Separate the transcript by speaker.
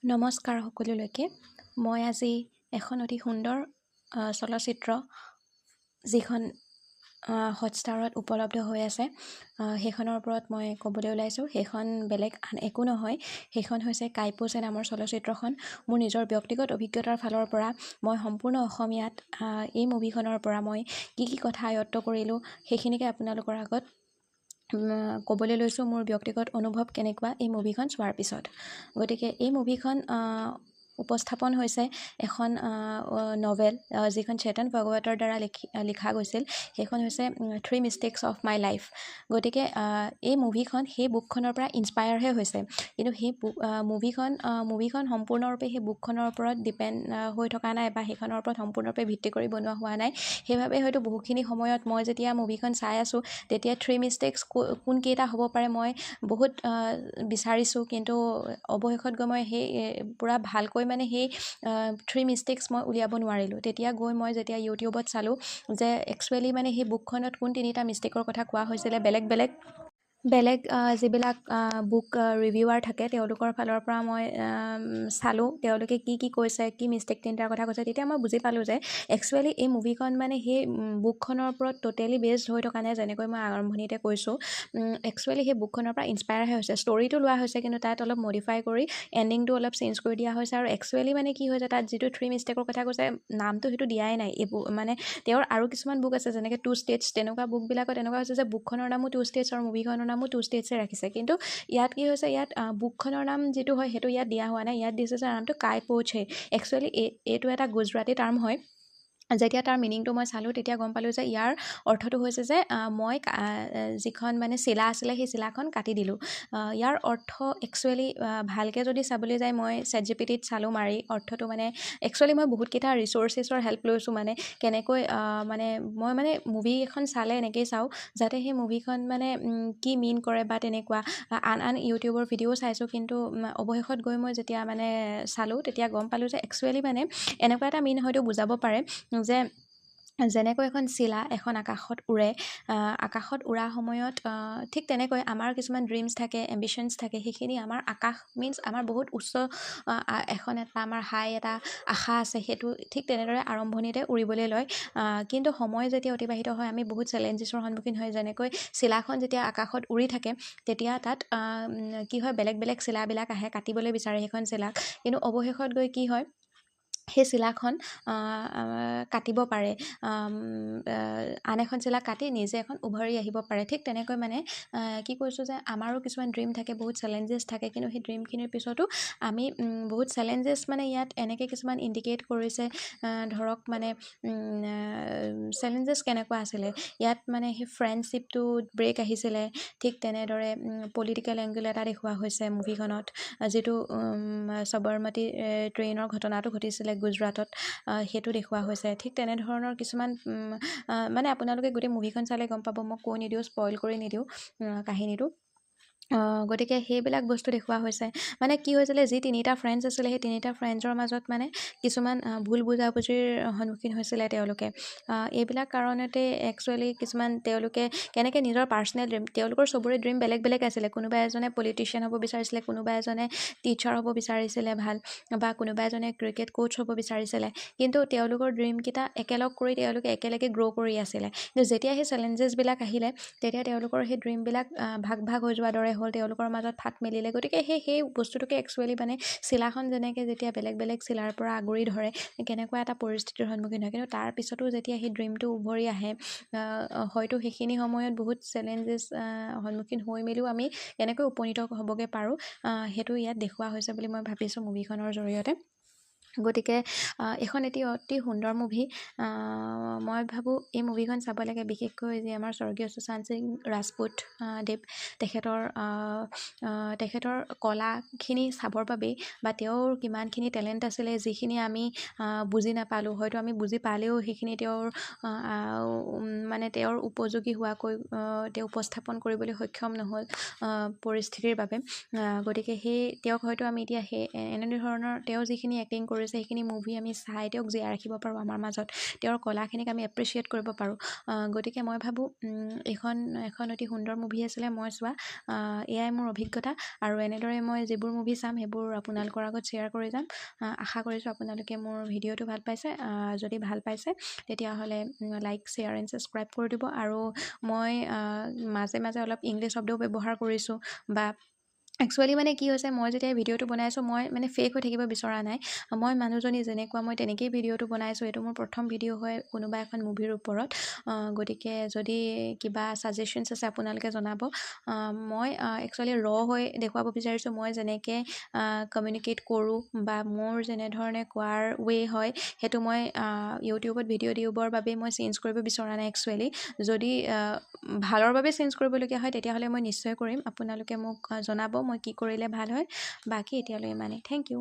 Speaker 1: নমস্কাৰ সকলোলৈকে। মই আজি এখন অতি সুন্দৰ চলচ্চিত্ৰ যিখন হটষ্টাৰত উপলব্ধ হৈ আছে সেইখনৰ ওপৰত মই ক'বলৈ ওলাইছোঁ। সেইখন বেলেগ আন একো নহয়, সেইখন হৈছে কাইপোছে নামৰ চলচ্চিত্ৰখন। মোৰ নিজৰ ব্যক্তিগত অভিজ্ঞতাৰ ফালৰ পৰা মই সম্পূৰ্ণ অসমীয়াত এই মুভিখনৰ পৰা মই কি কথা আয়ত্ব কৰিলোঁ সেইখিনিকে আপোনালোকৰ আগত ক'বলৈ লৈছোঁ। মোৰ ব্যক্তিগত অনুভৱ কেনেকুৱা এই মুভিখন চোৱাৰ পিছত। গতিকে এই মুভিখন উপস্থাপন হৈছে এখন নভেল যিখন চেতন ভগৱতৰ দ্বাৰা লিখা গৈছিল। সেইখন হৈছে 3 Mistakes of My Life। গতিকে এই মুভিখন সেই বুকখনৰ পৰা ইনস্পায়াৰহে হৈছে, কিন্তু সেই মুভিখন সম্পূৰ্ণৰূপে সেই বুকখনৰ ওপৰত ডিপেণ্ড হৈ থকা নাই বা সেইখনৰ ওপৰত সম্পূৰ্ণৰূপে ভিত্তি কৰি বনোৱা হোৱা নাই। সেইবাবে হয়তো বহুখিনি সময়ত মই যেতিয়া মুভিখন চাই আছোঁ তেতিয়া 3 Mistakes কোনকেইটা হ'ব পাৰে মই বহুত বিচাৰিছোঁ, কিন্তু অৱশেষত গৈ মই সেই পূৰা ভালকৈ মানে সেই 3 Mistakes মই উলিয়াব নোৱাৰিলোঁ। তেতিয়া গৈ মই যেতিয়া ইউটিউবত চালোঁ যে একচুৱেলি মানে সেই বুকখনত কোন 3টা মিষ্টেকৰ কথা কোৱা হৈছিলে, বেলেগ যিবিলাক বুক ৰিভিউৱাৰ থাকে তেওঁলোকৰ ফালৰ পৰা মই চালোঁ তেওঁলোকে কি কৈছে, কি মিষ্টেক 3টাৰ কথা কৈছে। তেতিয়া মই বুজি পালোঁ যে একচুৱেলি এই মুভিখন মানে সেই বুকখনৰ ওপৰত টোটেলি বেছড হৈ থকা নাই। যেনেকৈ মই আৰম্ভণিতে কৈছোঁ, একচুৱেলি সেই বুকখনৰ পৰা ইনস্পায়াৰহে হৈছে। ষ্টৰিটো লোৱা হৈছে, কিন্তু তাত অলপ মডিফাই কৰি এণ্ডিংটো অলপ চেঞ্জ কৰি দিয়া হৈছে। আৰু একচুৱেলি মানে কি হৈছে, তাত যিটো 3 মিষ্টেকৰ কথা কৈছে নামটো সেইটো দিয়াই নাই। এই মানে তেওঁৰ আৰু কিছুমান বুক আছে যেনেকৈ 2 States, তেনেকুৱা বুকবিলাকত এনেকুৱা হৈছে যে বুকখনৰ নামো 2 States আৰু মুভিখনৰ নামো 2 Statesে ৰাখিছে। কিন্তু ইয়াত কি হৈছে, ইয়াত বুকখনৰ নাম যিটো হয় সেইটো ইয়াত দিয়া হোৱা নাই। ইয়াত দিছে যে নামটো কাইপোছে। একচুৱেলি এইটো এটা গুজৰাটী টাৰ্ম হয়। যেতিয়া তাৰ মিনিংটো মই চালোঁ তেতিয়া গম পালোঁ যে ইয়াৰ অৰ্থটো হৈছে যে মই যিখন মানে চিলা আছিলে সেই চিলাখন কাটি দিলোঁ। ইয়াৰ অৰ্থ একচুৱেলি ভালকৈ যদি চাবলৈ যায়, মই ChatGPTত চালোঁ মাৰি অৰ্থটো মানে একচুৱেলি মই বহুতকেইটা ৰিচ'ৰ্চেছৰ হেল্প লৈছোঁ। মানে কেনেকৈ মানে মই মানে মুভি এখন চালে এনেকৈয়ে চাওঁ যাতে সেই মুভিখন মানে কি মিন কৰে বা তেনেকুৱা আন ইউটিউবৰ ভিডিঅ' চাইছোঁ। কিন্তু অৱশেষত গৈ মই যেতিয়া মানে চালোঁ তেতিয়া গম পালোঁ যে একচুৱেলি মানে এনেকুৱা এটা মিন হয়তো বুজাব পাৰে যে যেনেকৈ এখন চিলা এখন আকাশত উৰে, আকাশত উৰা সময়ত ঠিক তেনেকৈ আমাৰ কিছুমান ড্ৰিমছ থাকে, এম্বিশ্যনছ থাকে। সেইখিনি আমাৰ আকাশ মিনছ আমাৰ বহুত উচ্চ এটা আমাৰ হাই এটা আশা আছে, সেইটো ঠিক তেনেদৰে আৰম্ভণিতে উৰিবলৈ লয়। কিন্তু সময় যেতিয়া অতিবাহিত হয় আমি বহুত চেলেঞ্জেছৰ সন্মুখীন হয়। যেনেকৈ চিলাখন যেতিয়া আকাশত উৰি থাকে তেতিয়া তাত কি হয়, বেলেগ চিলাবিলাক আহে কাটিবলৈ বিচাৰে সেইখন চিলাক, কিন্তু অৱশেষত গৈ কি হয় সেই চিলাখন কাটিব পাৰে, আন এখন চিলা কাটি নিজে এখন উভৰি আহিব পাৰে। ঠিক তেনেকৈ মানে কি কৈছোঁ যে আমাৰো কিছুমান ড্ৰিম থাকে, বহুত চেলেঞ্জেছ থাকে, কিন্তু সেই ড্ৰিমখিনিৰ পিছতো আমি বহুত চেলেঞ্জেছ মানে ইয়াত এনেকৈ কিছুমান ইণ্ডিকেট কৰিছে। ধৰক মানে চেলেঞ্জেছ কেনেকুৱা আছিলে ইয়াত, মানে সেই ফ্ৰেণ্ডশ্বিপটো ব্ৰেক আহিছিলে। ঠিক তেনেদৰে পলিটিকেল এংগল এটা দেখুওৱা হৈছে মুভিখনত, যিটো সবৰমতী ট্ৰেইনৰ ঘটনাটো ঘটিছিলে গুজৰাটত, সেইটো দেখুওৱা হৈছে। ঠিক তেনেধৰণৰ কিছুমান মানে আপোনালোকে গোটেই মুভিখন চালে গম পাব, মই কৈ নিদিওঁ, স্পইল কৰি নিদিওঁ কাহিনীটো। গতিকে সেইবিলাক বস্তু দেখুওৱা হৈছে। মানে কি হৈছিলে, যি 3টা ফ্ৰেণ্ডছ আছিলে সেই 3টা ফ্ৰেণ্ডছৰ মাজত মানে কিছুমান ভুল বুজাবুজিৰ সন্মুখীন হৈছিলে তেওঁলোকে। এইবিলাক কাৰণতে একচুৱেলি কিছুমান তেওঁলোকে কেনেকৈ নিজৰ পাৰ্চনেল ড্ৰিম, তেওঁলোকৰ চবৰে ড্ৰিম বেলেগ আছিলে। কোনোবা এজনে পলিটিচিয়ান হ'ব বিচাৰিছিলে, কোনোবা এজনে টিচাৰ হ'ব বিচাৰিছিলে ভাল, বা কোনোবা এজনে ক্ৰিকেট কোচ হ'ব বিচাৰিছিলে। কিন্তু তেওঁলোকৰ ড্ৰিমকেইটা একেলগ কৰি তেওঁলোকে একেলগে গ্ৰ' কৰি আছিলে। কিন্তু যেতিয়া সেই চেলেঞ্জেছবিলাক আহিলে তেতিয়া তেওঁলোকৰ সেই ড্ৰিমবিলাক ভাগ হৈ যোৱাৰ দৰে হ'ল, তেওঁলোকৰ মাজত ফাট মেলিলে। গতিকে সেই বস্তুটোকে একচুৱেলি মানে চিলাখন যেনেকৈ যেতিয়া বেলেগ চিলাৰ পৰা আগুৰি ধৰে কেনেকুৱা এটা পৰিস্থিতিৰ সন্মুখীন হয়, কিন্তু তাৰ পিছতো যেতিয়া সেই ড্ৰিমটো উভৰি আহে হয়তো সেইখিনি সময়ত বহুত চেলেঞ্জেছ সন্মুখীন হৈ মেলিও আমি কেনেকৈ উপনীত হ'বগৈ পাৰোঁ সেইটো ইয়াত দেখুওৱা হৈছে বুলি মই ভাবিছোঁ মুভিখনৰ জৰিয়তে। গতিকে এইখন অতি সুন্দৰ মুভি। মই ভাবোঁ এই মুভিখন চাব লাগে, বিশেষকৈ যি আমাৰ স্বৰ্গীয় সুশান্ত সিং ৰাজপুত দেৱ, তেখেতৰ কলাখিনি চাবৰ বাবেই, বা তেওঁৰ কিমানখিনি টেলেণ্ট আছিলে যিখিনি আমি বুজি নাপালোঁ, হয়তো আমি বুজি পালেও সেইখিনি তেওঁৰ উপযোগী হোৱাকৈ তেওঁ উপস্থাপন কৰিবলৈ সক্ষম নহ'ল পৰিস্থিতিৰ বাবে। গতিকে তেওঁক হয়তো আমি এতিয়া সেই এনেধৰণৰ তেওঁ যিখিনি এক্টিং কৰিছে কৰিছে সেইখিনি মুভি আমি চাই তেওঁক জীয়াই ৰাখিব পাৰোঁ আমাৰ মাজত, তেওঁৰ কলাখিনিক আমি এপ্ৰিচিয়েট কৰিব পাৰোঁ। গতিকে মই ভাবোঁ এখন অতি সুন্দৰ মুভি আছিলে মই চোৱা। এয়াই মোৰ অভিজ্ঞতা, আৰু এনেদৰে মই যিবোৰ মুভি চাম সেইবোৰ আপোনালোকৰ আগত শ্বেয়াৰ কৰি যাম। আশা কৰিছোঁ আপোনালোকে মোৰ ভিডিঅ'টো ভাল পাইছে। যদি ভাল পাইছে তেতিয়াহ'লে লাইক, শ্বেয়াৰ এণ্ড ছাবস্ক্ৰাইব কৰি দিব। আৰু মই মাজে মাজে অলপ ইংলিছ শব্দও ব্যৱহাৰ কৰিছোঁ, বা একচুৱেলি মানে কি হৈছে, মই যেতিয়া ভিডিঅ'টো বনাইছোঁ মই মানে ফেক হৈ থাকিব বিচৰা নাই। মই মানুহজনী যেনেকুৱা মই তেনেকেই ভিডিঅ'টো বনাইছোঁ। এইটো মোৰ প্ৰথম ভিডিঅ' হয় কোনোবা এখন মুভিৰ ওপৰত। গতিকে যদি কিবা ছাজেশ্যনছ আছে আপোনালোকে জনাব। মই একচুৱেলি হৈ দেখুৱাব বিচাৰিছোঁ মই যেনেকৈ কমিউনিকেট কৰোঁ, বা মোৰ যেনেধৰণে কোৱাৰ ৱে হয় সেইটো মই ইউটিউবত ভিডিঅ' দিবৰ বাবেই মই চেঞ্জ কৰিব বিচৰা নাই একচুৱেলি। যদি ভালৰ বাবে চেঞ্জ কৰিবলগীয়া হয় তেতিয়াহ'লে মই নিশ্চয় কৰিম। আপোনালোকে মোক জনাব মই কি কৰিলে ভাল হয়। বাকী এতিয়ালৈ ইমানেই। Thank U.